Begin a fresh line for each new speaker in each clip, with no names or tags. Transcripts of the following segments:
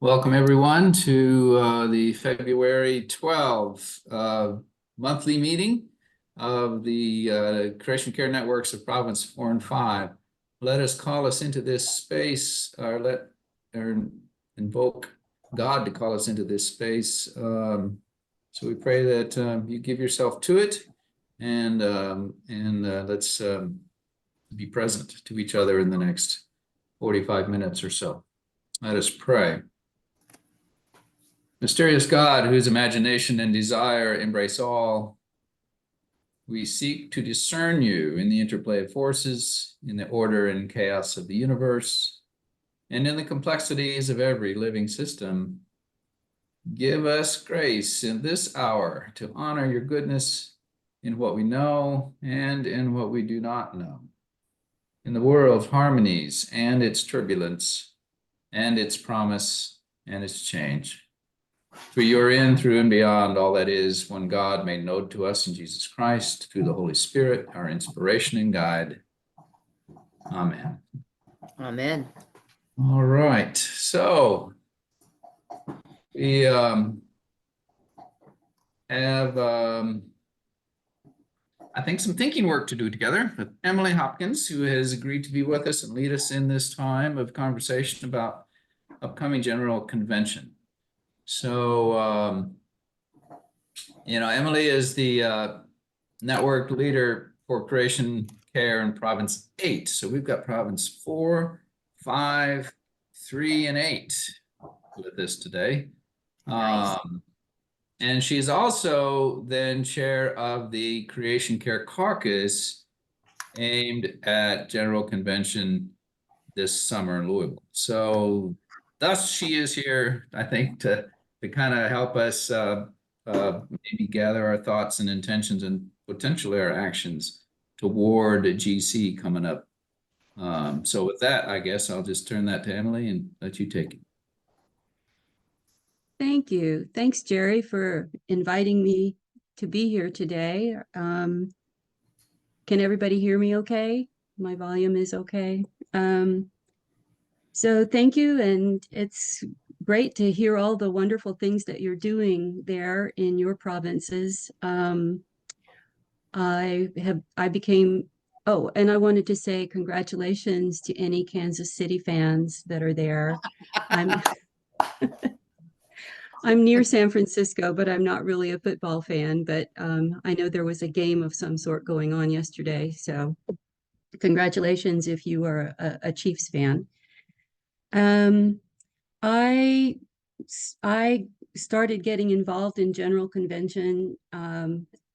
Welcome everyone to the February 12 monthly meeting of the Creation Care Networks of Province 4 and 5. Let us call us into this space, or invoke God to call us into this space. So we pray that you give yourself to it, and let's be present to each other in the next 45 minutes or so. Let us pray. Mysterious God, whose imagination and desire embrace all, we seek to discern you in the interplay of forces, in the order and chaos of the universe, and in the complexities of every living system. Give us grace in this hour to honor your goodness in what we know and in what we do not know, in the world's harmonies and its turbulence, and its promise and its change. For you're in, through, and beyond all that is, one God made known to us in Jesus Christ, through the Holy Spirit, our inspiration and guide. Amen.
Amen.
All right. So we have, I think, some thinking work to do together with Emily Hopkins, who has agreed to be with us and lead us in this time of conversation about upcoming General Convention. So, Emily is the network leader for Creation Care in Province 8. So we've got Province 4, 5, 3, and 8 with us today.
Nice.
And she's also then chair of the Creation Care Caucus aimed at General Convention this summer in Louisville. So thus she is here, I think, to kind of help us maybe gather our thoughts and intentions and potentially our actions toward GC coming up. So with that, I guess I'll just turn that to Emily and let you take it.
Thank you. Thanks, Jerry, for inviting me to be here today. Can everybody hear me okay? My volume is okay. So thank you, and it's great to hear all the wonderful things that you're doing there in your provinces. Oh, and I wanted to say congratulations to any Kansas City fans that are there. I'm near San Francisco, but I'm not really a football fan, but I know there was a game of some sort going on yesterday. So congratulations if you are a Chiefs fan. I started getting involved in General Convention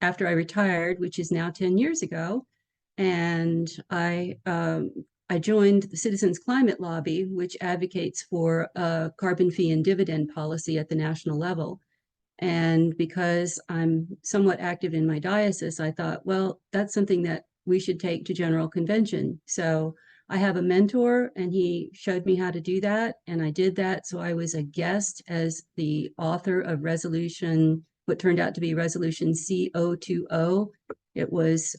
after I retired, which is now 10 years ago. And I joined the Citizens Climate Lobby, which advocates for a carbon fee and dividend policy at the national level. And because I'm somewhat active in my diocese, I thought, well, that's something that we should take to General Convention. So I have a mentor, and he showed me how to do that, and I did that. So I was a guest as the author of what turned out to be Resolution C020. It was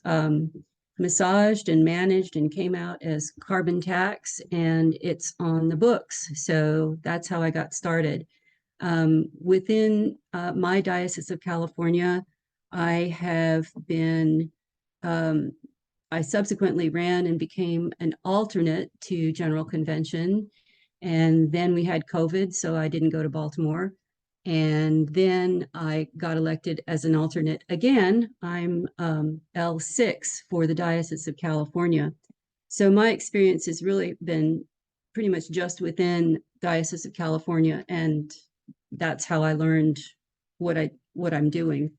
massaged and managed and came out as carbon tax, and it's on the books. So that's how I got started. Within my Diocese of California, I subsequently ran and became an alternate to General Convention. And then we had COVID, so I didn't go to Baltimore. And then I got elected as an alternate again. I'm L6 for the Diocese of California. So my experience has really been pretty much just within Diocese of California, and that's how I learned what I'm doing.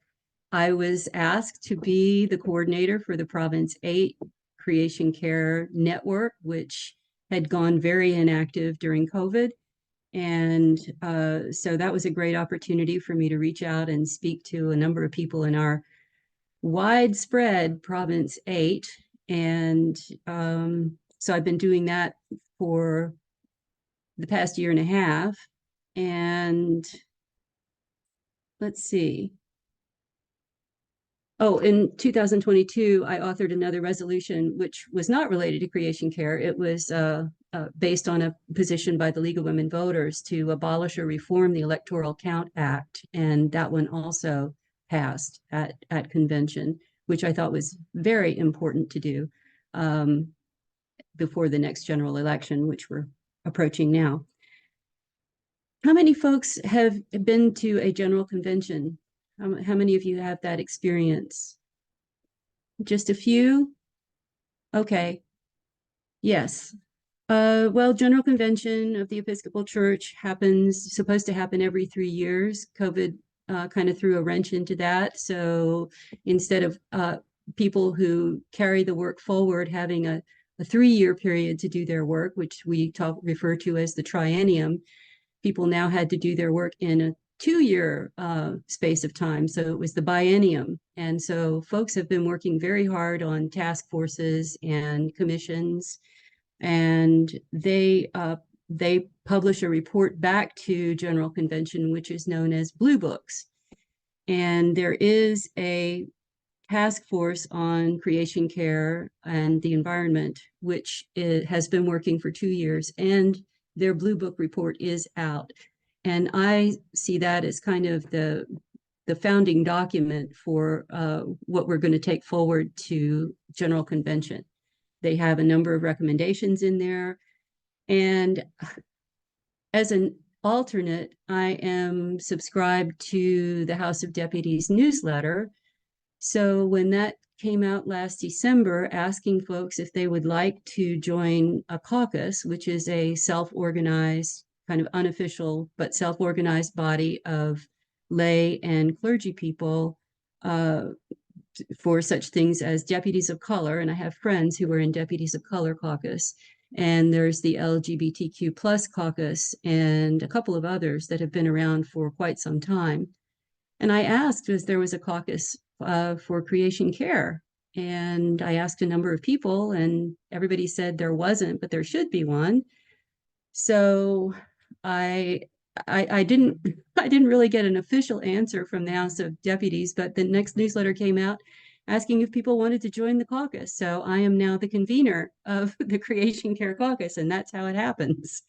I was asked to be the coordinator for the Province VIII Creation Care Network, which had gone very inactive during COVID. And so that was a great opportunity for me to reach out and speak to a number of people in our widespread Province VIII. And so I've been doing that for the past year and a half. And let's see. Oh, in 2022, I authored another resolution, which was not related to Creation Care. It was based on a position by the League of Women Voters to abolish or reform the Electoral Count Act. And that one also passed at convention, which I thought was very important to do before the next general election, which we're approaching now. How many folks have been to a general convention? How many of you have that experience? Just a few? Okay. Yes. Well, General Convention of the Episcopal Church supposed to happen every 3 years. COVID kind of threw a wrench into that. So instead of people who carry the work forward having a 3-year period to do their work, which we refer to as the triennium, people now had to do their work in a 2-year space of time. So it was the biennium. And so folks have been working very hard on task forces and commissions, and they publish a report back to General Convention, which is known as Blue Books. And there is a task force on creation care and the environment, which has been working for 2 years, and their Blue Book report is out. And I see that as kind of the founding document for what we're going to take forward to General Convention. They have a number of recommendations in there. And as an alternate, I am subscribed to the House of Deputies newsletter. So when that came out last December, asking folks if they would like to join a caucus, which is a self-organized, kind of unofficial, but self-organized body of lay and clergy people for such things as deputies of color. And I have friends who are in deputies of color caucus. And there's the LGBTQ plus caucus and a couple of others that have been around for quite some time. And I asked if there was a caucus for creation care. And I asked a number of people, and everybody said there wasn't, but there should be one. So I didn't really get an official answer from the House of Deputies, but the next newsletter came out asking if people wanted to join the caucus. So I am now the convener of the Creation Care Caucus, and that's how it happens.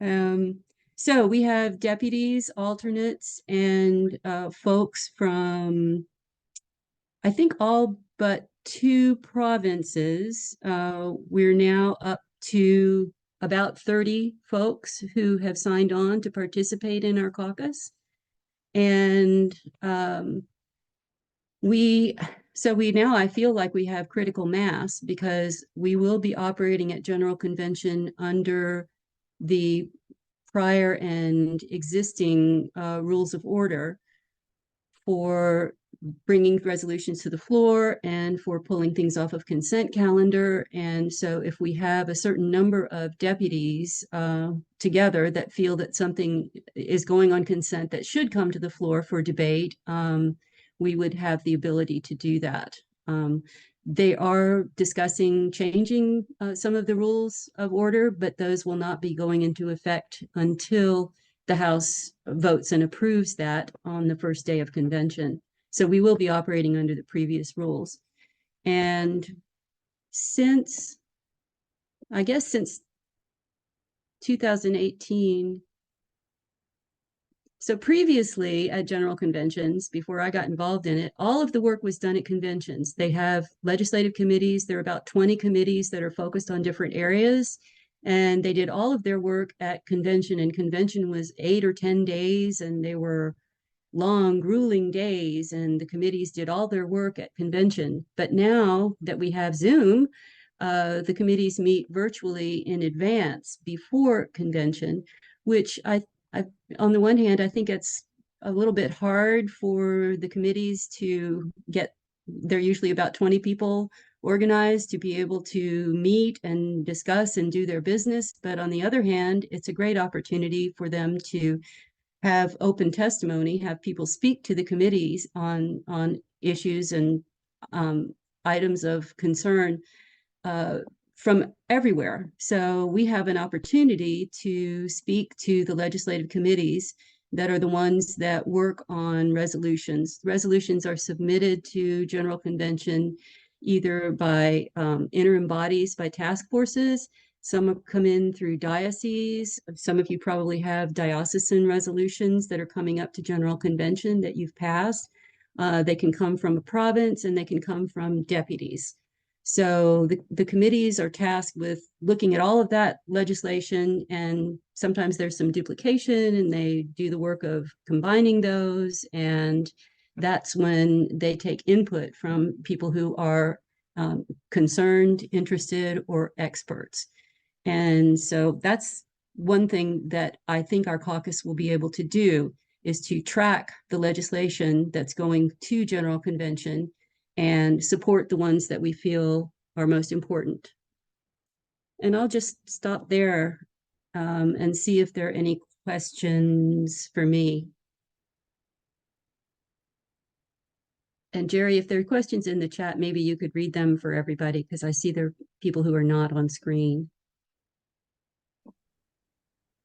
So we have deputies, alternates, and folks from, I think, all but 2 provinces. We're now up to about 30 folks who have signed on to participate in our caucus. And now I feel like we have critical mass, because we will be operating at General Convention under the prior and existing rules of order for bringing resolutions to the floor and for pulling things off of consent calendar. And so if we have a certain number of deputies together that feel that something is going on consent that should come to the floor for debate, we would have the ability to do that. They are discussing changing some of the rules of order, but those will not be going into effect until the House votes and approves that on the first day of convention. So we will be operating under the previous rules. And since 2018, so previously at general conventions, before I got involved in it, all of the work was done at conventions. They have legislative committees. There are about 20 committees that are focused on different areas. And they did all of their work at convention, and convention was 8 or 10 days, and they were long, grueling days, and the committees did all their work at convention. But now that we have Zoom, the committees meet virtually in advance before convention, which on the one hand, I think it's a little bit hard for the committees to get, they're usually about 20 people organized to be able to meet and discuss and do their business. But on the other hand, it's a great opportunity for them to have open testimony, have people speak to the committees on issues and items of concern from everywhere. So we have an opportunity to speak to the legislative committees that are the ones that work on resolutions. Resolutions are submitted to General Convention either by interim bodies, by task forces. Some have come in through dioceses. Some of you probably have diocesan resolutions that are coming up to General Convention that you've passed. They can come from a province and they can come from deputies. So the committees are tasked with looking at all of that legislation, and sometimes there's some duplication and they do the work of combining those. And that's when they take input from people who are concerned, interested, or experts. And so that's one thing that I think our caucus will be able to do, is to track the legislation that's going to General Convention and support the ones that we feel are most important. And I'll just stop there and see if there are any questions for me. And Jerry, if there are questions in the chat, maybe you could read them for everybody, because I see there are people who are not on screen.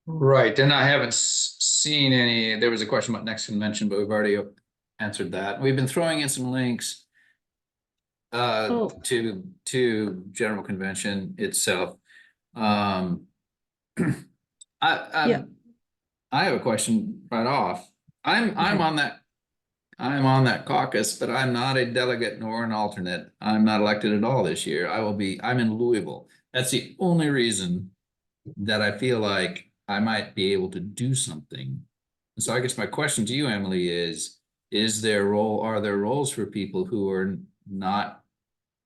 Right, and I haven't seen any. There was a question about next convention, but we've already answered that. We've been throwing in some links to General Convention itself. I have a question right off. I'm on that caucus, but I'm not a delegate nor an alternate. I'm not elected at all this year. I'm in Louisville. That's the only reason that I feel like I might be able to do something. So I guess my question to you, Emily, are there roles for people who are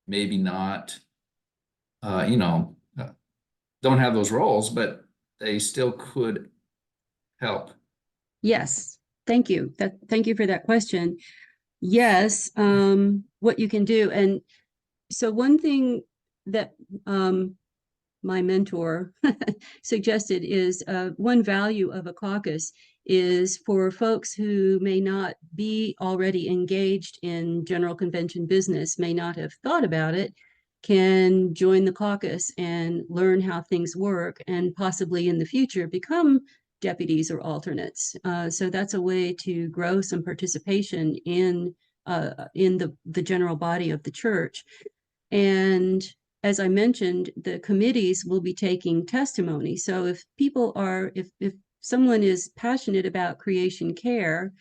maybe not, don't have those roles, but they still could help?
Yes, thank you. Thank you for that question. Yes, what you can do. And so one thing that my mentor suggested is one value of a caucus is for folks who may not be already engaged in General Convention business, may not have thought about it, can join the caucus and learn how things work, and possibly in the future become deputies or alternates. So that's a way to grow some participation in the general body of the church. And as I mentioned, the committees will be taking testimony. So if someone is passionate about creation care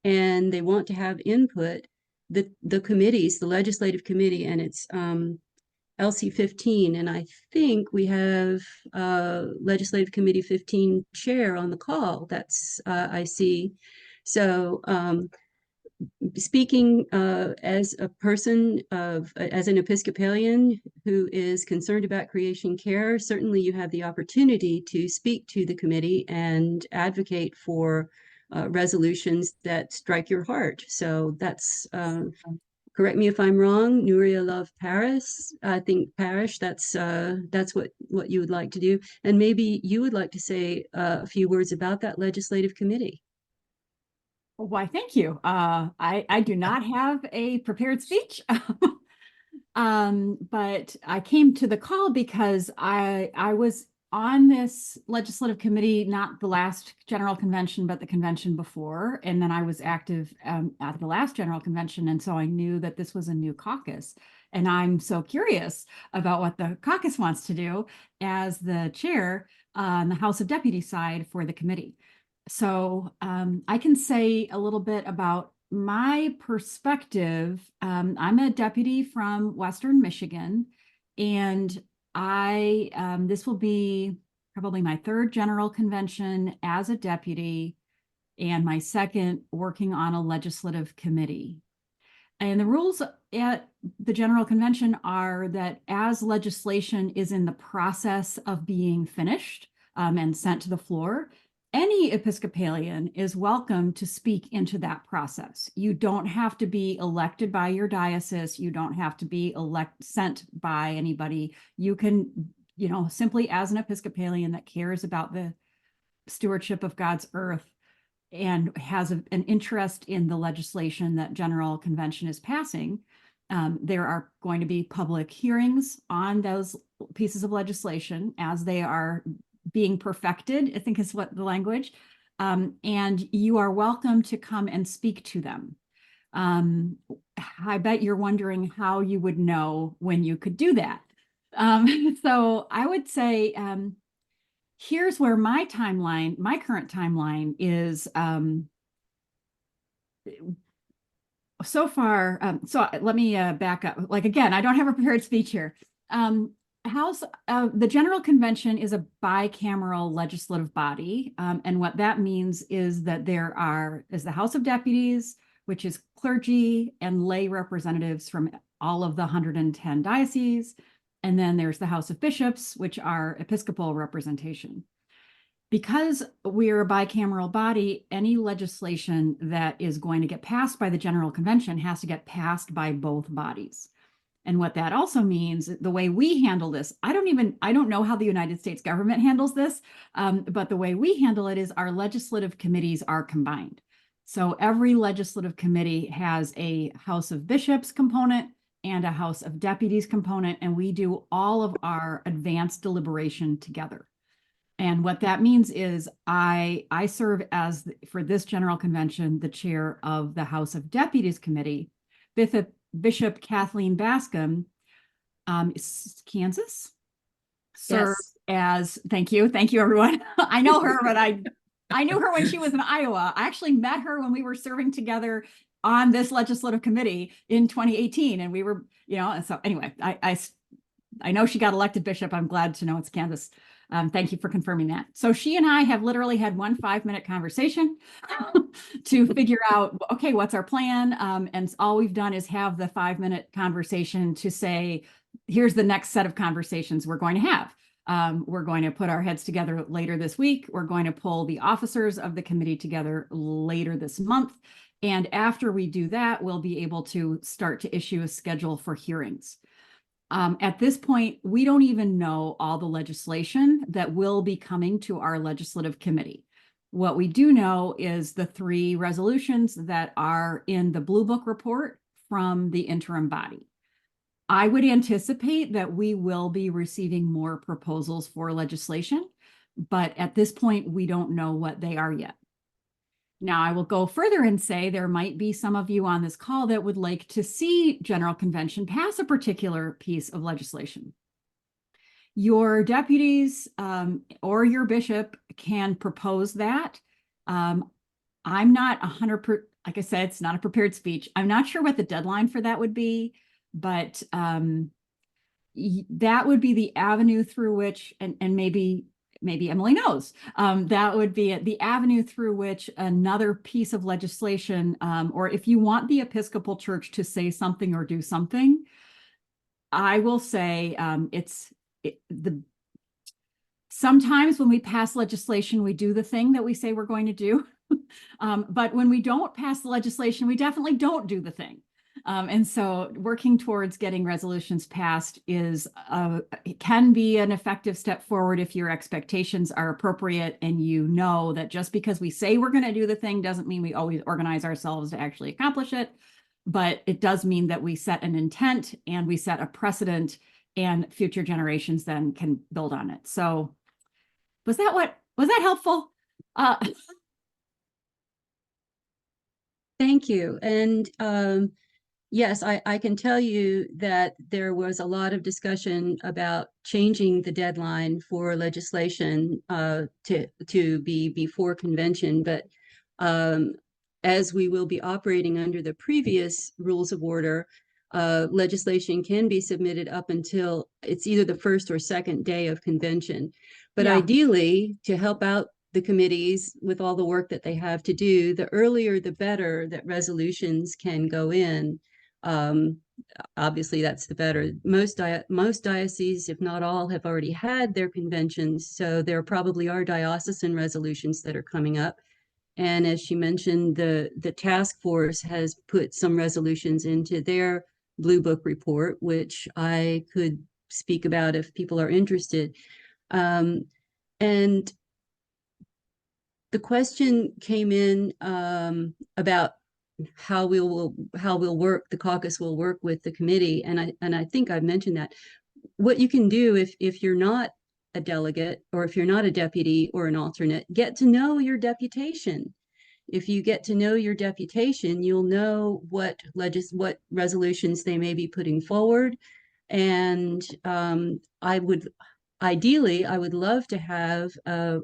and they want to have input, the committees, the legislative committee, and it's LC 15, and I think we have Legislative Committee 15 chair on the call. That's I see. So speaking as a person as an Episcopalian who is concerned about creation care, certainly you have the opportunity to speak to the committee and advocate for resolutions that strike your heart. So that's, correct me if I'm wrong, Nuria Love Paris. I think Parish, that's what you would like to do. And maybe you would like to say a few words about that legislative committee.
Why, thank you. I do not have a prepared speech, but I came to the call because I was on this legislative committee, not the last General Convention, but the convention before. And then I was active at the last General Convention. And so I knew that this was a new caucus. And I'm so curious about what the caucus wants to do as the chair on the House of Deputies side for the committee. So I can say a little bit about my perspective. I'm a deputy from Western Michigan, and this will be probably my third General Convention as a deputy and my second working on a legislative committee. And the rules at the General Convention are that as legislation is in the process of being finished and sent to the floor, any Episcopalian is welcome to speak into that process. You don't have to be elected by your diocese. You don't have to be sent by anybody. You can, simply as an Episcopalian that cares about the stewardship of God's earth and has an interest in the legislation that General Convention is passing, there are going to be public hearings on those pieces of legislation as they are being perfected, I think is what the language. and you are welcome to come and speak to them. I bet you're wondering how you would know when you could do that. So I would say, here's where my current timeline is. So far, so let me back up. Like, again, I don't have a prepared speech here. The General Convention is a bicameral legislative body. And what that means is that there is the House of Deputies, which is clergy and lay representatives from all of the 110 dioceses. And then there's the House of Bishops, which are Episcopal representation. Because we're a bicameral body, any legislation that is going to get passed by the General Convention has to get passed by both bodies. And what that also means, the way we handle this, I don't know how the United States government handles this, but the way we handle it is our legislative committees are combined. So every legislative committee has a House of Bishops component and a House of Deputies component, and we do all of our advanced deliberation together. And what that means is I serve as, for this General Convention, the chair of the House of Deputies Committee. Bishop Kathleen Bascom, Kansas, serves as, thank you everyone. I know her, but I knew her when she was in Iowa. I actually met her when we were serving together on this legislative committee in 2018. And we were, so anyway, I know she got elected bishop. I'm glad to know it's Kansas. Thank you for confirming that. So she and I have literally had one 5-minute conversation to figure out, okay, what's our plan? And all we've done is have the 5-minute conversation to say, here's the next set of conversations we're going to have. We're going to put our heads together later this week. We're going to pull the officers of the committee together later this month. And after we do that, we'll be able to start to issue a schedule for hearings. At this point, we don't even know all the legislation that will be coming to our legislative committee. What we do know is the 3 resolutions that are in the Blue Book report from the interim body. I would anticipate that we will be receiving more proposals for legislation, but at this point, we don't know what they are yet. Now, I will go further and say there might be some of you on this call that would like to see General Convention pass a particular piece of legislation. Your deputies or your bishop can propose that. I'm not 100%, like I said, it's not a prepared speech. I'm not sure what the deadline for that would be, but that would be the avenue through which, and maybe Emily knows, that would be the avenue through which another piece of legislation, or if you want the Episcopal Church to say something or do something, I will say sometimes when we pass legislation, we do the thing that we say we're going to do. But when we don't pass the legislation, we definitely don't do the thing. And so working towards getting resolutions passed it can be an effective step forward if your expectations are appropriate and you know that just because we say we're going to do the thing doesn't mean we always organize ourselves to actually accomplish it. But it does mean that we set an intent and we set a precedent, and future generations then can build on it. So was that helpful?
Thank you. And yes, I can tell you that there was a lot of discussion about changing the deadline for legislation to be before convention. But as we will be operating under the previous rules of order, legislation can be submitted up until it's either the first or second day of convention. But ideally, to help out the committees with all the work that they have to do, the earlier the better that resolutions can go in. Obviously, that's the better. Most dioceses, if not all, have already had their conventions, so there probably are diocesan resolutions that are coming up. And as she mentioned, the task force has put some resolutions into their Blue Book report, which I could speak about if people are interested. And the question came in about how we'll work, the caucus will work with the committee. And I think I've mentioned that. What you can do if you're not a delegate, or if you're not a deputy or an alternate, get to know your deputation. If you get to know your deputation, you'll know what resolutions they may be putting forward. And ideally, I would love to have a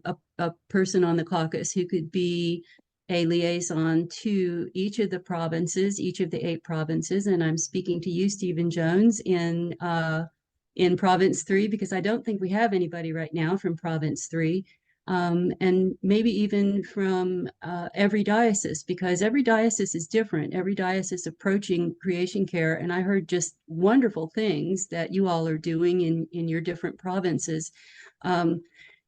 person on the caucus who could be a liaison to each of the provinces, each of the 8 provinces. And I'm speaking to you, Stephen Jones, in Province 3, because I don't think we have anybody right now from Province 3. And maybe even from every diocese, because every diocese is different. Every diocese approaching creation care. And I heard just wonderful things that you all are doing in your different provinces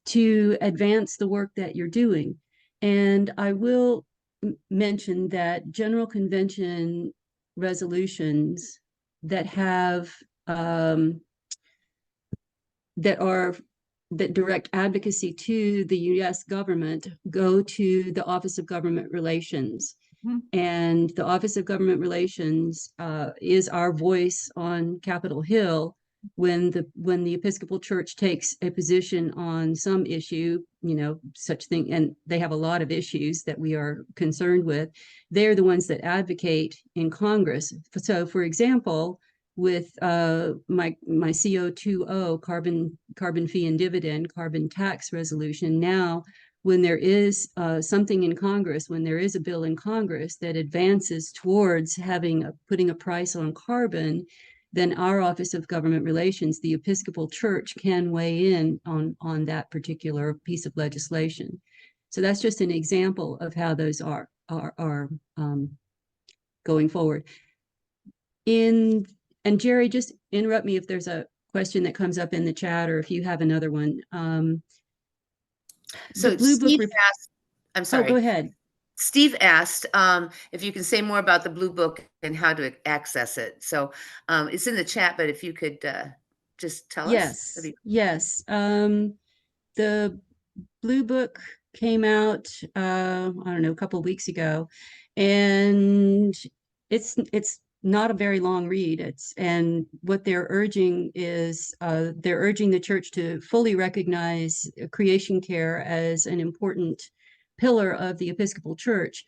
to advance the work that you're doing. And I will mention that General Convention resolutions that have that direct advocacy to the U.S. government go to the Office of Government Relations.
Mhm.
And the Office of Government Relations is our voice on Capitol Hill when the Episcopal Church takes a position on some issue, such thing, and they have a lot of issues that we are concerned with. They're the ones that advocate in Congress. So, for example, with my CO2O, carbon fee and dividend, carbon tax resolution. Now, when there is something in Congress, when there is a bill in Congress that advances towards putting a price on carbon, then our Office of Government Relations, the Episcopal Church, can weigh in on that particular piece of legislation. So that's just an example of how those are going forward. And Jerry, just interrupt me if there's a question that comes up in the chat, or if you have another one.
So
Blue Book
Steve asked, I'm sorry.
Oh, go ahead.
Steve asked if you can say more about the Blue Book and how to access it. So it's in the chat, but if you could just tell us.
Yes. The Blue Book came out, I don't know, a couple of weeks ago, and it's not a very long read. And what they're urging is they're urging the church to fully recognize creation care as an important pillar of the Episcopal Church.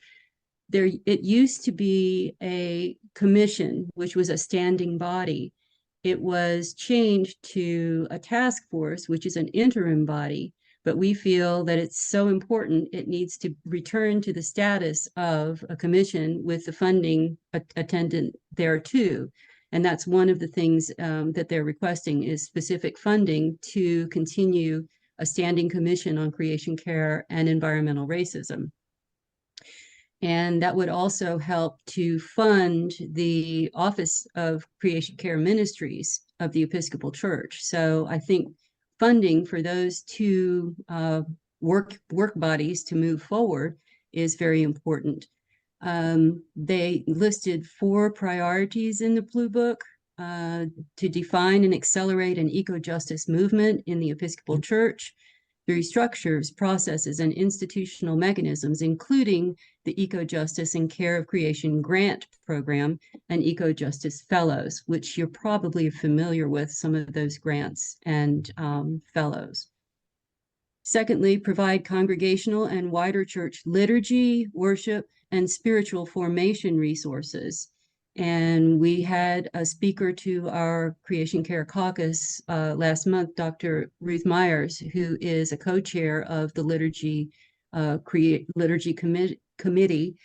It used to be a commission, which was a standing body. It was changed to a task force, which is an interim body. But we feel that it's so important, it needs to return to the status of a commission with the funding attendant there too. And that's one of the things that they're requesting is specific funding to continue a standing commission on creation care and environmental racism. And that would also help to fund the Office of Creation Care Ministries of the Episcopal Church. So I think funding for those two work bodies to move forward is very important. They listed 4 priorities in the Blue Book to define and accelerate an eco-justice movement in the Episcopal Church through structures, processes, and institutional mechanisms, including the Eco-Justice and Care of Creation Grant Program and Eco-Justice Fellows, which you're probably familiar with some of those grants and fellows. Secondly, provide congregational and wider church liturgy, worship, and spiritual formation resources. And we had a speaker to our Creation Care Caucus last month, Dr. Ruth Myers, who is a co-chair of the Liturgy Committee.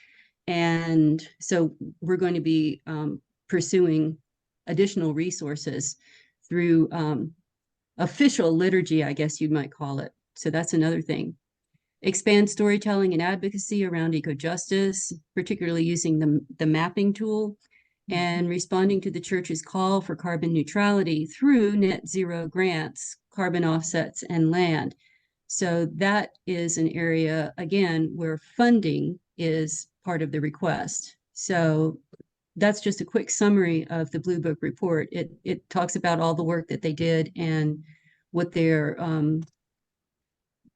And so we're going to be pursuing additional resources through official liturgy, I guess you might call it. So that's another thing. Expand storytelling and advocacy around eco-justice, particularly using the mapping tool, and responding to the church's call for carbon neutrality through net zero grants, carbon offsets, and land. So that is an area, again, where funding is part of the request. So that's just a quick summary of the Blue Book report. It talks about all the work that they did and what they're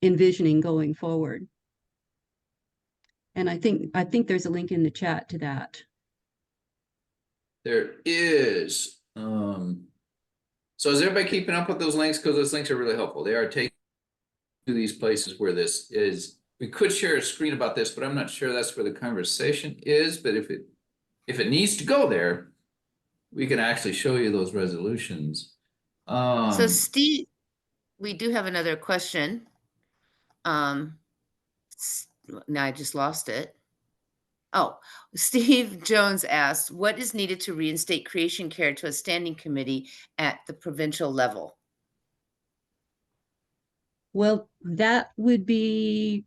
envisioning going forward. And I think there's a link in the chat to that.
There is. So is everybody keeping up with those links? Because those links are really helpful. They are taking to these places where this is. We could share a screen about this, but I'm not sure that's where the conversation is. But if it needs to go there, we can actually show you those resolutions.
So Steve, we do have another question. Now I just lost it. Oh, Steve Jones asked, what is needed to reinstate Creation Care to a standing committee at the provincial level?
Well, that would be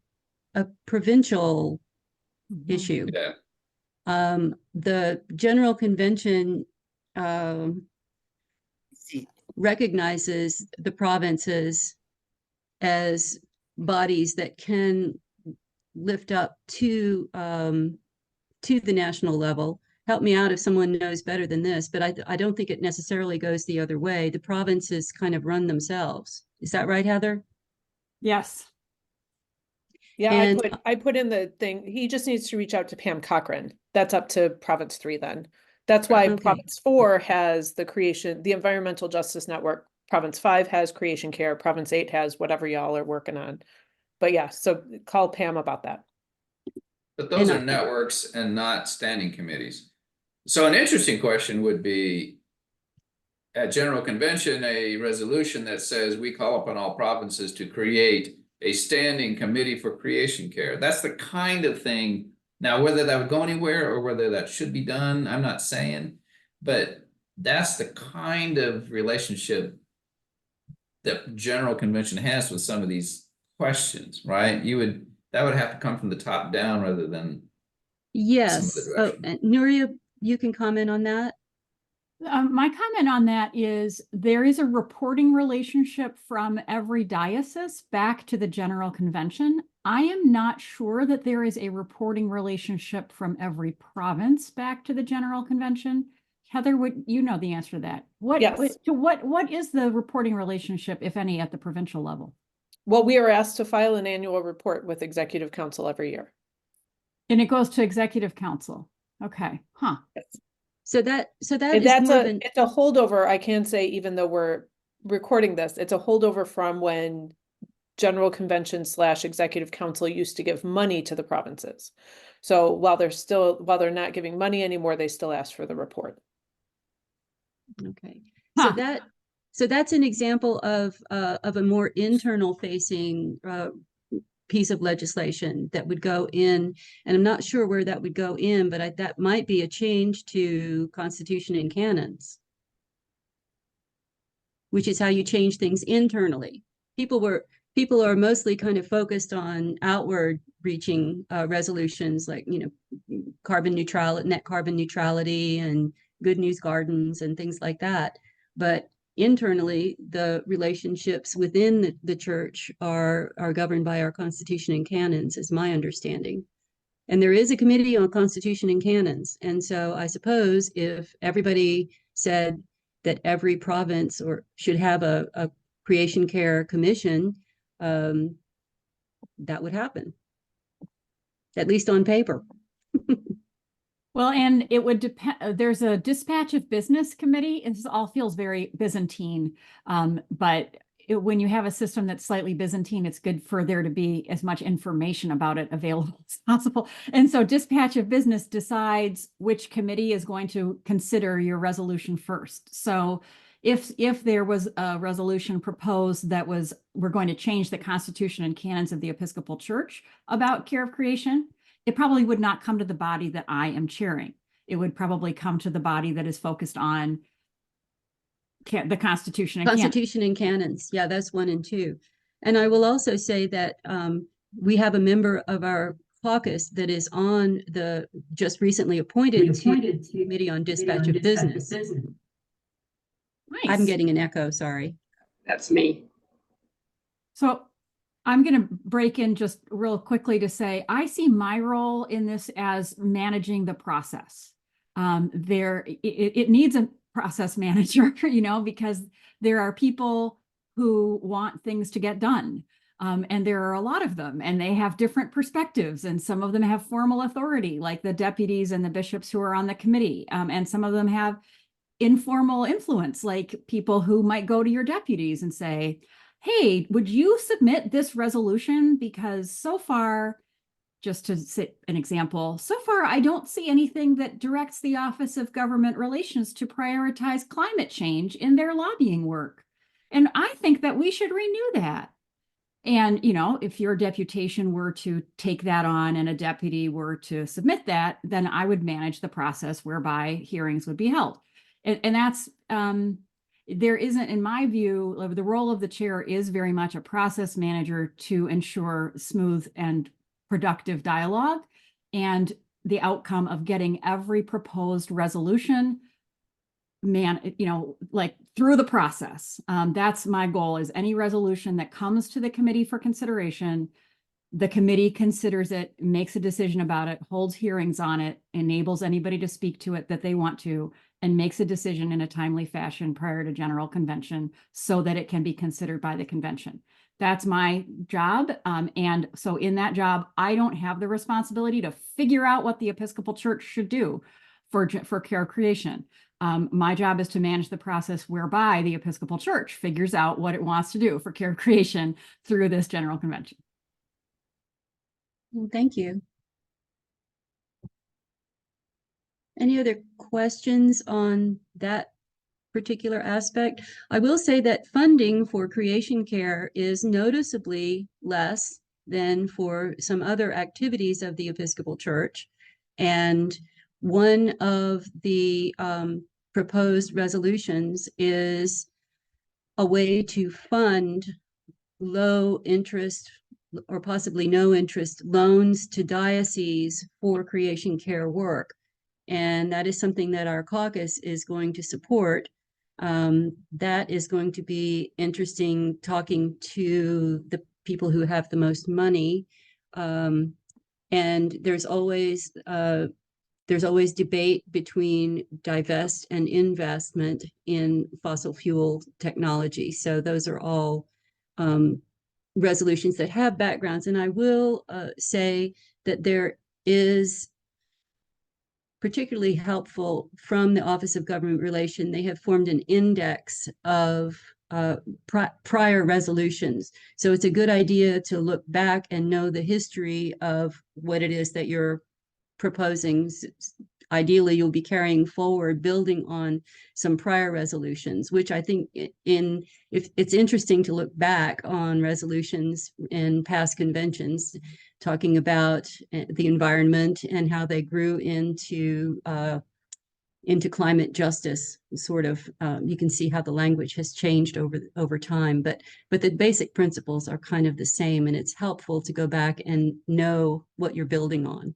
a provincial issue.
Yeah.
The General Convention recognizes the provinces as bodies that can lift up to the national level. Help me out if someone knows better than this, but I don't think it necessarily goes the other way. The provinces kind of run themselves. Is that right, Heather?
Yes.
Yeah,
And
I put in the thing, he just needs to reach out to Pam Cochran. That's up to Province 3 then. That's why
Okay.
Province 4 has the Environmental Justice Network. Province 5 has Creation Care. Province 8 has whatever y'all are working on. But yeah, so call Pam about that.
But those
And
are networks and not standing committees. So an interesting question would be, at General Convention, a resolution that says we call upon all provinces to create a standing committee for creation care. That's the kind of thing. Now, whether that would go anywhere or whether that should be done, I'm not saying, but that's the kind of relationship that General Convention has with some of these questions, right? That would have to come from the top down rather than
yes.
some of the
Oh,
direction.
and Nuria, you can comment on that.
My comment on that is there is a reporting relationship from every diocese back to the General Convention. I am not sure that there is a reporting relationship from every province back to the General Convention. Heather, would you know the answer to that? What is the reporting relationship, if any, at the provincial level?
Well, we are asked to file an annual report with Executive Council every year.
And it goes to Executive Council. Okay. Huh.
Yes.
So that
And
is more of
it's a holdover, I can say, even though we're recording this, it's a holdover from when General Convention / Executive Council used to give money to the provinces. So while they're not giving money anymore, they still ask for the report.
okay.
Huh.
So that's an example of a more internal facing piece of legislation that would go in, and I'm not sure where that would go in, but that might be a change to Constitution and canons, which is how you change things internally. People are mostly kind of focused on outward reaching resolutions like, net carbon neutrality and good news gardens and things like that. But internally, the relationships within the church are governed by our Constitution and canons, is my understanding. And there is a committee on Constitution and canons. And so I suppose if everybody said that every province should have a Creation Care Commission, that would happen, at least on paper.
Well, and it would depend. There's a dispatch of business committee. This all feels very Byzantine, but when you have a system that's slightly Byzantine, it's good for there to be as much information about it available as possible. And so dispatch of business decides which committee is going to consider your resolution first. So if there was a resolution proposed that we're going to change the Constitution and canons of the Episcopal Church about care of creation, it probably would not come to the body that I am chairing. It would probably come to the body that is focused on the Constitution and
canons. Yeah, that's 1 and 2. And I will also say that we have a member of our caucus that is on the just recently appointed Committee on Dispatch of Business.
Nice.
I'm getting an echo, sorry.
That's me.
So I'm going to break in just real quickly to say, I see my role in this as managing the process. It needs a process manager, because there are people who want things to get done. And there are a lot of them, and they have different perspectives, and some of them have formal authority, like the deputies and the bishops who are on the committee. And some of them have informal influence, like people who might go to your deputies and say, hey, would you submit this resolution? Because so far, just to set an example, so far, I don't see anything that directs the Office of Government Relations to prioritize climate change in their lobbying work. And I think that we should renew that. And, you know, if your deputation were to take that on and a deputy were to submit that, then I would manage the process whereby hearings would be held. And that's, there isn't, in my view, the role of the chair is very much a process manager to ensure smooth and productive dialogue and the outcome of getting every proposed resolution like through the process. That's my goal, is any resolution that comes to the committee for consideration, the committee considers it, makes a decision about it, holds hearings on it, enables anybody to speak to it that they want to, and makes a decision in a timely fashion prior to general convention so that it can be considered by the convention. That's my job. And so in that job, I don't have the responsibility to figure out what the Episcopal Church should do for care creation. My job is to manage the process whereby the Episcopal Church figures out what it wants to do for care creation through this general convention.
Well, thank you. Any other questions on that particular aspect? I will say that funding for Creation Care is noticeably less than for some other activities of the Episcopal Church. And one of the proposed resolutions is a way to fund low interest or possibly no interest loans to dioceses for Creation Care work. And that is something that our caucus is going to support. That is going to be interesting, talking to the people who have the most money. And there's always debate between divest and investment in fossil fuel technology. So those are all resolutions that have backgrounds. And I will say that there is particularly helpful from the Office of Government Relations. They have formed an index of prior resolutions. So it's a good idea to look back and know the history of what it is that you're proposing. Ideally, you'll be carrying forward, building on some prior resolutions, which I think if it's interesting to look back on resolutions in past conventions, talking about the environment and how they grew into climate justice. Sort of, you can see how the language has changed over time, but the basic principles are kind of the same, and it's helpful to go back and know what you're building on.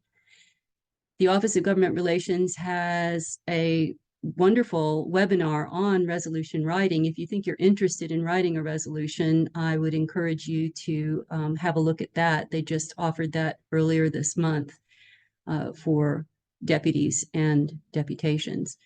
The Office of Government Relations has a wonderful webinar on resolution writing. If you think you're interested in writing a resolution, I would encourage you to have a look at that. They just offered that earlier this month for deputies and deputations.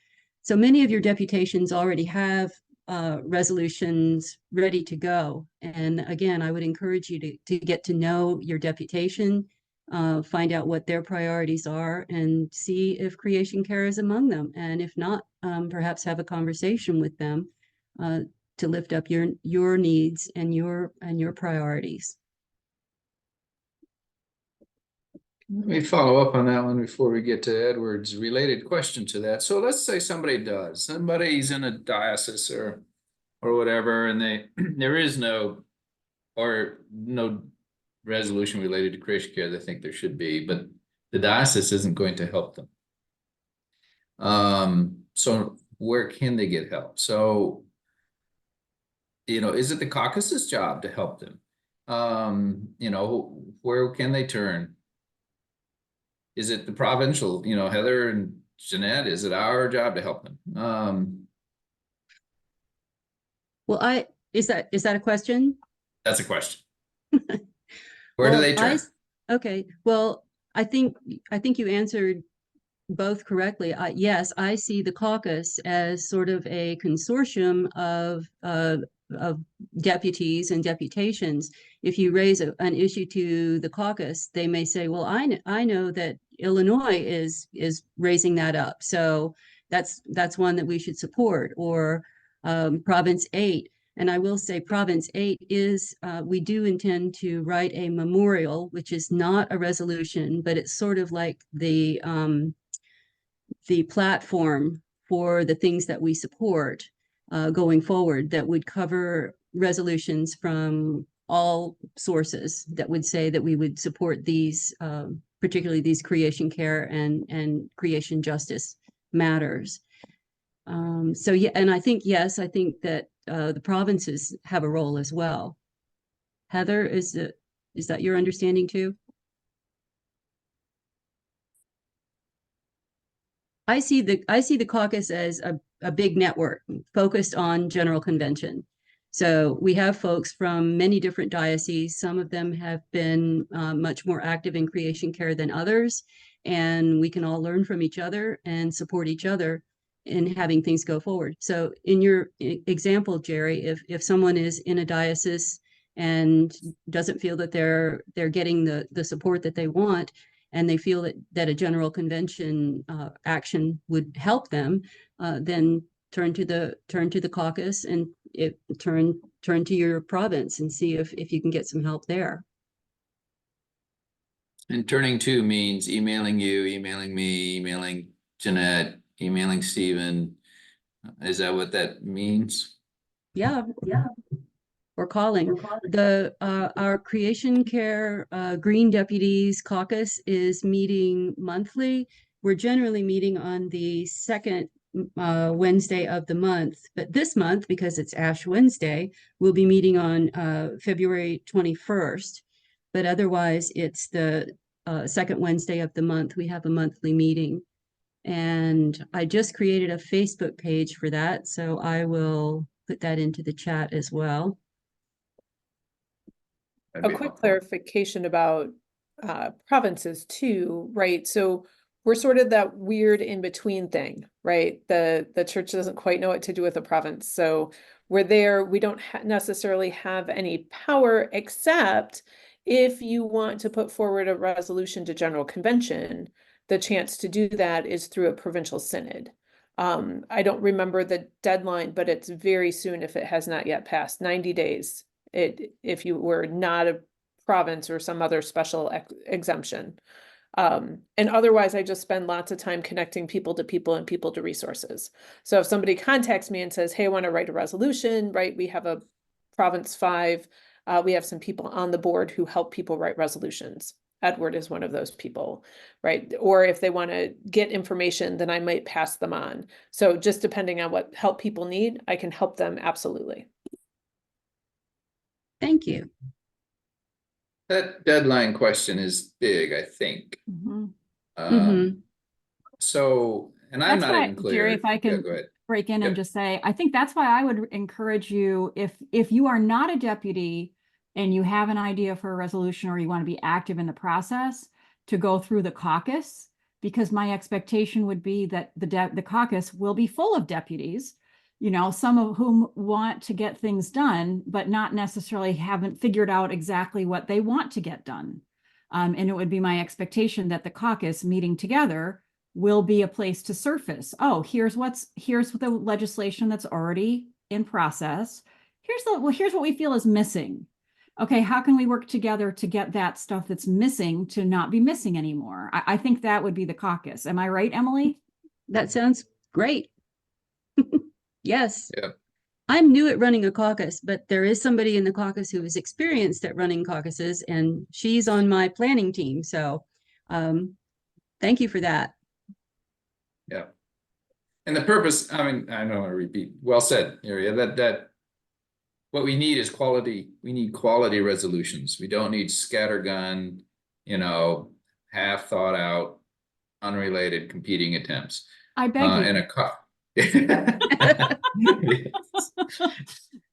So many of your deputations already have resolutions ready to go. And again, I would encourage you to get to know your deputation, find out what their priorities are, and see if Creation Care is among them. And if not, perhaps have a conversation with them to lift up your needs and your priorities.
Let me follow up on that one before we get to Edward's related question to that. So let's say somebody's in a diocese or whatever, and there is no resolution related to Creation Care. They think there should be, but the diocese isn't going to help them. So where can they get help? So, is it the caucus's job to help them? Where can they turn? Is it the provincial, Heather and Jeanette, is it our job to help them?
Well, is that a question?
That's a question. Where do they turn?
Okay. Well, I think you answered both correctly. Yes, I see the caucus as sort of a consortium of deputies and deputations. If you raise an issue to the caucus, they may say, well, I know that Illinois is raising that up, so that's one that we should support. Or Province VIII. And I will say Province VIII is, we do intend to write a memorial, which is not a resolution, but it's sort of like the platform for the things that we support going forward, that would cover resolutions from all sources that would say that we would support these, particularly these creation care and creation justice matters. So yeah, and I think, yes, I think that the provinces have a role as well. Heather, is that your understanding too? I see the caucus as a big network focused on General Convention. So we have folks from many different dioceses. Some of them have been much more active in creation care than others, and we can all learn from each other and support each other in having things go forward. So in your example, Jerry, if someone is in a diocese and doesn't feel that they're getting the support that they want, and they feel that a general convention action would help them, then turn to the caucus and turn to your province and see if you can get some help there.
And turning to means emailing you, emailing me, emailing Jeanette, emailing Stephen. Is that what that means?
Yeah. Or calling. Our Creation Care Green Deputies Caucus is meeting monthly. We're generally meeting on the second Wednesday of the month, but this month, because it's Ash Wednesday, we'll be meeting on February 21st. But otherwise, it's the second Wednesday of the month. We have a monthly meeting. And I just created a Facebook page for that, so I will put that into the chat as well.
A quick clarification about provinces too, right? So we're sort of that weird in between thing, right? The church doesn't quite know what to do with a province. So we're there, we don't necessarily have any power, except if you want to put forward a resolution to General Convention, the chance to do that is through a provincial synod. I don't remember the deadline, but it's very soon if it has not yet passed, 90 days. If you were not a province or some other special exemption. And otherwise, I just spend lots of time connecting people to people and people to resources. So if somebody contacts me and says, hey, I want to write a resolution, right? We have a Province VIII. We have some people on the board who help people write resolutions. Edward is one of those people, right? Or if they want to get information, then I might pass them on. So just depending on what help people need, I can help them absolutely.
Thank you.
That deadline question is big, I think. So, and I'm
That's
not
why,
even clear.
Jerry, if I can
go ahead.
break in
Yep.
and just say, I think that's why I would encourage you, if you are not a deputy and you have an idea for a resolution or you want to be active in the process, to go through the caucus, because my expectation would be that the caucus will be full of deputies, you know, some of whom want to get things done, but not necessarily haven't figured out exactly what they want to get done. And it would be my expectation that the caucus meeting together will be a place to surface. Oh, here's the legislation that's already in process. Here's what we feel is missing. Okay, how can we work together to get that stuff that's missing to not be missing anymore? I think that would be the caucus. Am I right, Emily?
That sounds great. Yes.
Yeah.
I'm new at running a caucus, but there is somebody in the caucus who is experienced at running caucuses, and she's on my planning team. So thank you for that.
Yeah. And the purpose, I mean, I don't want to repeat, well said, Aria, that what we need is quality. We need quality resolutions. We don't need scattergun, you know, half thought out, unrelated competing attempts.
I beg you.
And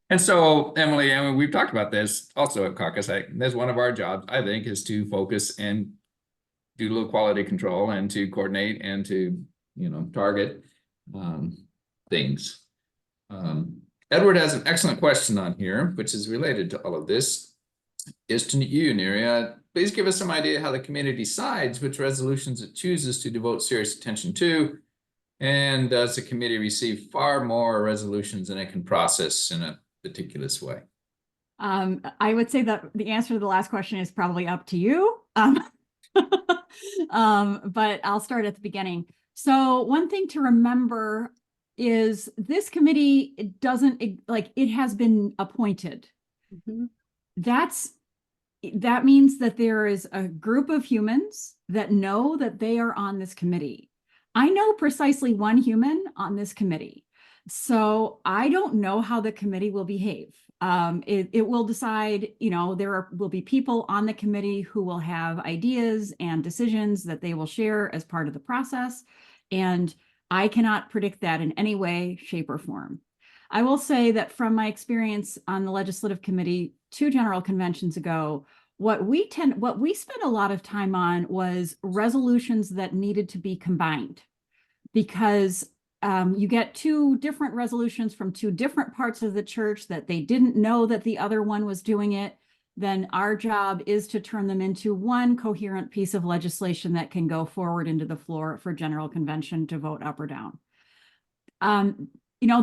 and so, Emily, I mean, we've talked about this also at caucus. That's one of our jobs, I think, is to focus and do a little quality control and to coordinate and to, you know, target things. Edward has an excellent question on here, which is related to all of this. Is to you, Neria. Please give us some idea how the committee decides which resolutions it chooses to devote serious attention to, And does the committee receive far more resolutions than it can process in a meticulous way?
I would say that the answer to the last question is probably up to you. But I'll start at the beginning. So one thing to remember is this committee, it doesn't, it has been appointed.
Mhm.
That means that there is a group of humans that know that they are on this committee. I know precisely one human on this committee. So I don't know how the committee will behave. It will decide, there will be people on the committee who will have ideas and decisions that they will share as part of the process. And I cannot predict that in any way, shape, or form. I will say that from my experience on the legislative committee 2 general conventions ago, what we spent a lot of time on was resolutions that needed to be combined, because you get 2 different resolutions from 2 different parts of the church that they didn't know that the other one was doing it. Then our job is to turn them into one coherent piece of legislation that can go forward into the floor for general convention to vote up or down.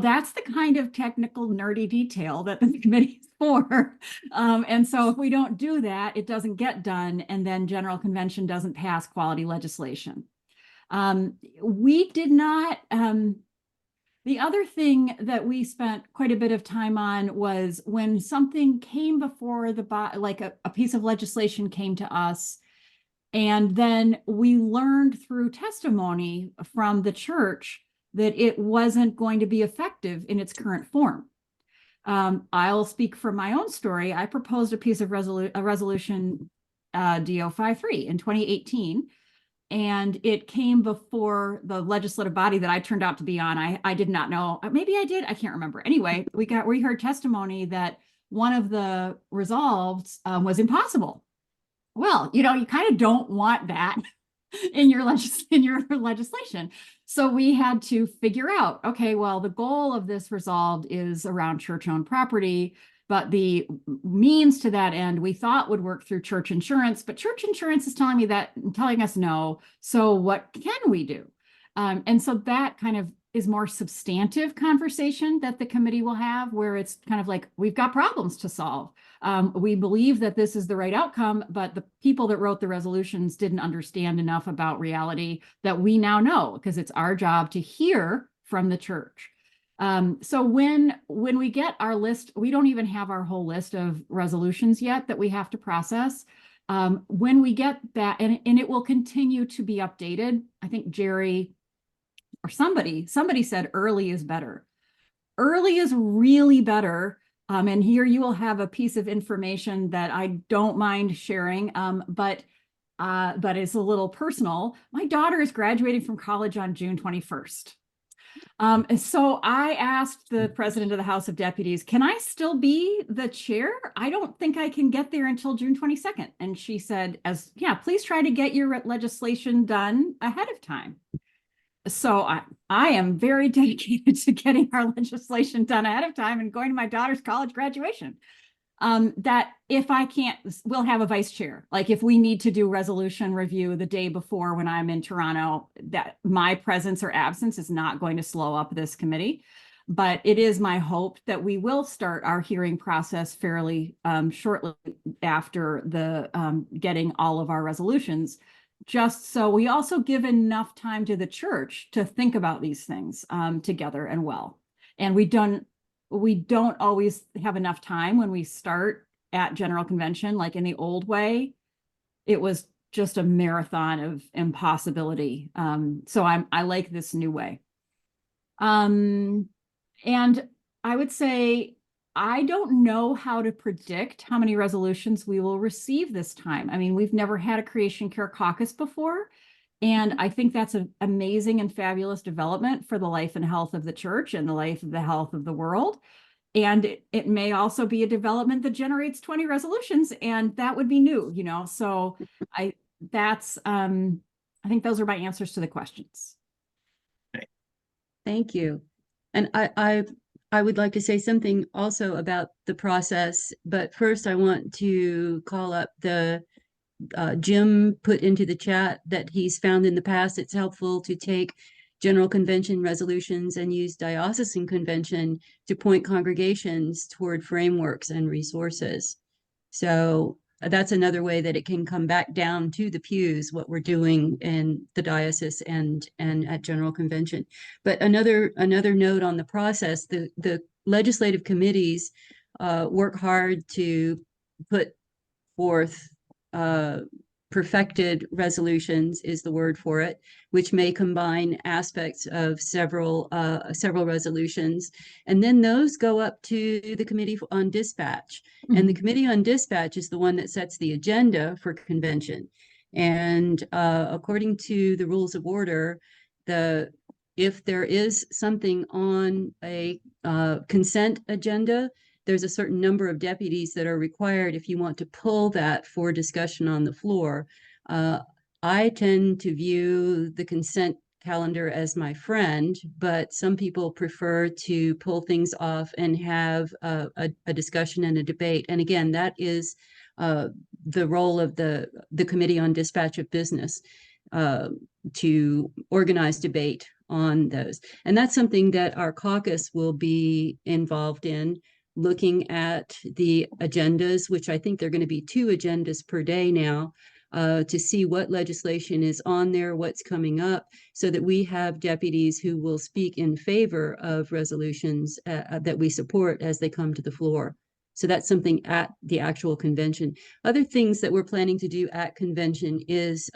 That's the kind of technical nerdy detail that the committee is for. And so if we don't do that, it doesn't get done, and then general convention doesn't pass quality legislation. We did not, the other thing that we spent quite a bit of time on was when something came before like a piece of legislation came to us, and then we learned through testimony from the church that it wasn't going to be effective in its current form. I'll speak from my own story. I proposed a piece of resolution DO53 in 2018, and it came before the legislative body that I turned out to be on. I did not know, maybe I did, I can't remember. Anyway, we heard testimony that one of the resolves was impossible. Well, you kind of don't want that in your legislation. So we had to figure out, okay, well, the goal of this resolved is around church-owned property, but the means to that end we thought would work through church insurance, but church insurance is telling us no. So what can we do? And so that kind of is more substantive conversation that the committee will have, where it's kind of like, we've got problems to solve. We believe that this is the right outcome, but the people that wrote the resolutions didn't understand enough about reality that we now know, because it's our job to hear from the church. So when we get our list, we don't even have our whole list of resolutions yet that we have to process. When we get that, and it will continue to be updated. I think Jerry or somebody said early is better. Early is really better. And here you will have a piece of information that I don't mind sharing, but it's a little personal. My daughter is graduating from college on June 21st. And so I asked the president of the House of Deputies, can I still be the chair? I don't think I can get there until June 22nd. And she said, yeah, please try to get your legislation done ahead of time. So I am very dedicated to getting our legislation done ahead of time and going to my daughter's college graduation. That if I can't, we'll have a vice chair. Like if we need to do resolution review the day before when I'm in Toronto, that my presence or absence is not going to slow up this committee. But it is my hope that we will start our hearing process fairly shortly after the getting all of our resolutions, just so we also give enough time to the church to think about these things together and well. And we don't always have enough time when we start at general convention. Like in the old way, it was just a marathon of impossibility. So I like this new way. And I would say, I don't know how to predict how many resolutions we will receive this time. I mean, we've never had a Creation Care Caucus before. And I think that's an amazing and fabulous development for the life and health of the church and the health of the world. And it may also be a development that generates 20 resolutions, and that would be new, So I think those are my answers to the questions.
Thank you. And I would like to say something also about the process, but first I want to call up the Jim put into the chat that he's found in the past. It's helpful to take general convention resolutions and use diocesan convention to point congregations toward frameworks and resources. So that's another way that it can come back down to the pews, what we're doing in the diocese and at general convention. But another note on the process, the legislative committees work hard to put forth perfected resolutions is the word for it, which may combine aspects of several resolutions. And then those go up to the Committee on Dispatch. And the Committee on Dispatch is the one that sets the agenda for convention. And according to the rules of order, if there is something on a consent agenda, there's a certain number of deputies that are required if you want to pull that for discussion on the floor. I tend to view the consent calendar as my friend, but some people prefer to pull things off and have a discussion and a debate. And again, that is the role of the Committee on Dispatch of Business to organize debate on those. And that's something that our caucus will be involved in, looking at the agendas, which I think they're going to be 2 agendas per day now, to see what legislation is on there, what's coming up, so that we have deputies who will speak in favor of resolutions that we support as they come to the floor. So that's something at the actual convention. Other things that we're planning to do at convention is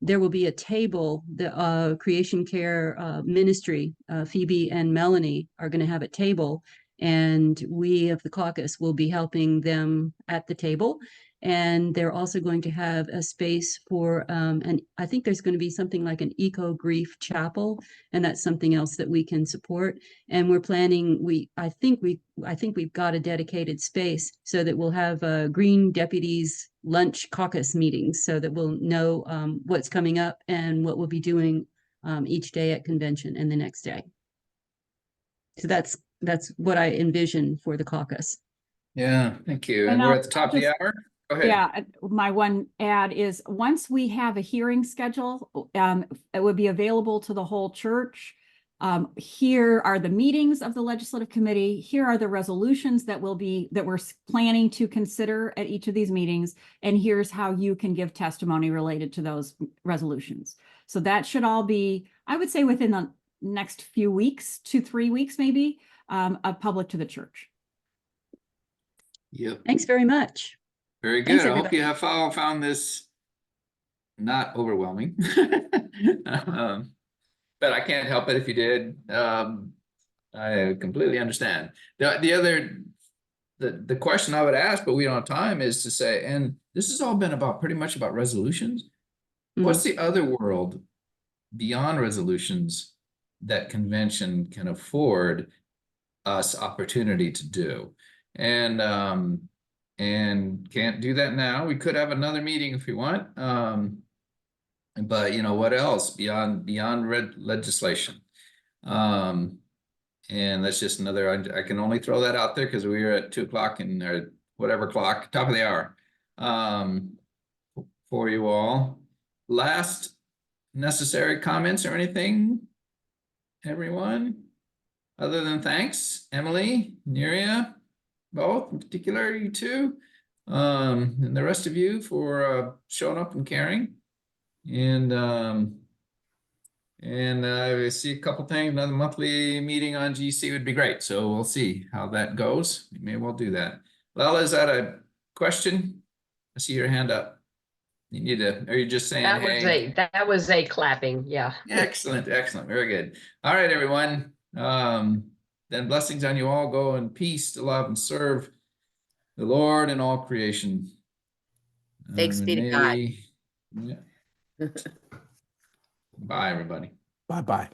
there will be a table. The Creation Care Ministry, Phoebe and Melanie, are going to have a table, and we of the caucus will be helping them at the table. And they're also going to have a space for, and I think there's going to be something like an eco-grief chapel, and that's something else that we can support. And we're planning, I think we've got a dedicated space so that we'll have Green Deputies lunch caucus meetings, so that we'll know what's coming up and what we'll be doing each day at convention and the next day. So that's what I envision for the caucus.
Yeah, thank you.
And
And we're at the top of the hour. Go ahead.
Yeah, my one add is once we have a hearing schedule, it would be available to the whole church. Here are the meetings of the legislative committee. Here are the resolutions that we're planning to consider at each of these meetings. And here's how you can give testimony related to those resolutions. So that should all be, I would say, within the next few weeks, 2-3 weeks, maybe, public to the church.
Yep.
Thanks very much.
Very
Thanks,
good. I hope
everybody.
you have found this not overwhelming. But I can't help it if you did. I completely understand. The question I would ask, but we don't have time, is to say, and this has all been pretty much about resolutions. What's the other world beyond resolutions that convention can afford us opportunity to do? And can't do that now. We could have another meeting if we want. But what else beyond legislation? And that's just another, I can only throw that out there because we are at 2 o'clock and or whatever clock, top of the hour, for you all. Last necessary comments or anything, everyone, other than thanks, Emily, Neria, both, in particular, you two, and the rest of you for showing up and caring. And I see a couple things. Another monthly meeting on GC would be great. So we'll see how that goes. We may well do that. Well, is that a question? I see your hand up. You need to, are you just saying, hey?
That was a clapping, yeah.
Excellent, excellent, very good. All right, everyone. Then blessings on you all. Go in peace to love and serve the Lord and all creation.
Thanks be to God.
Yeah. Bye, everybody.
Bye-bye.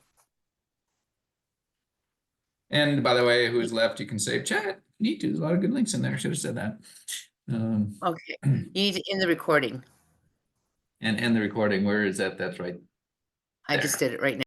And by the way, who's left, you can save chat. You need to. There's a lot of good links in there. I should have said that.
Okay, you need to end the recording.
And end the recording. Where is that? That's right.
I just did it right now.